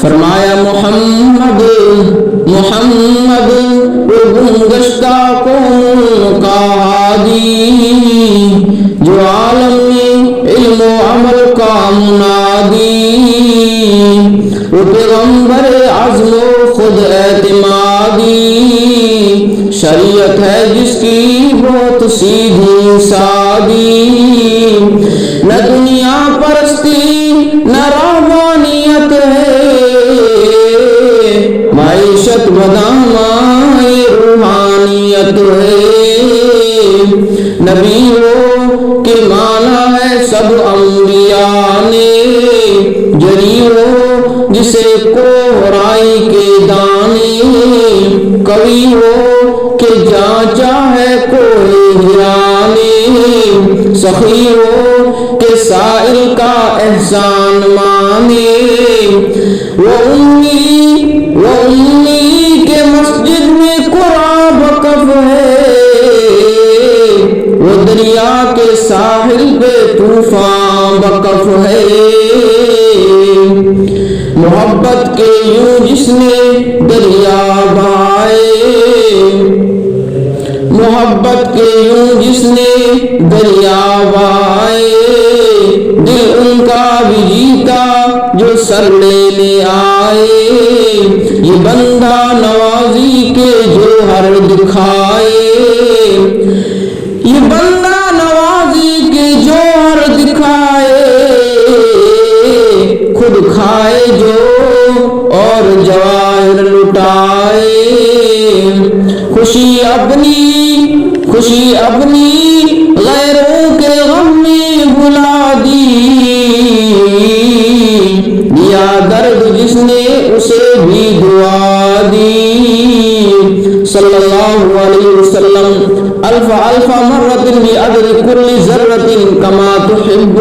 فرمایا محمد محمد وہ گمگشتہ قوم کا ہادی، جو عالم میں علم و عمل کا منادی، وہ پیغمبر عزم و خود اعتمادی، شریعت ہے جس کی بہت سیدھی سادی، نہ دنیا پرستی نہ رحمانیت ہے، معیشت بدامائے روحانیت ہے، نبیوں کے مانا ہے سب انبیاء نے، جری ہو جسے کوہرائی کے دانے، کبھی ہو کہ جانچا ہے کوئی ہرا نے، سخی ہو کہ سائل کا احسان مانے، وہ امی کے مسجد میں قرآن وقف ہے، وہ دریا کے ساحل پہ طوفان وقف ہے، محبت کے یوں جس نے دریا بہائے، محبت کے یوں جس نے دریا بہائے، دل ان کا بھی جیتا جو سر لینے آئے، یہ بندہ نوازی کے جوہر دکھائے، یہ بندہ نوازی کے جوہر دکھائے، خود کھائے جو اور جواہر لٹائے، خوشی اپنی غیروں کے غم میں بھلا دی، دیا درد جس نے اسے بھی دعا دی، صلی اللہ علیہ وسلم الف مرۃ بعدد کل ذرۃ کما تحب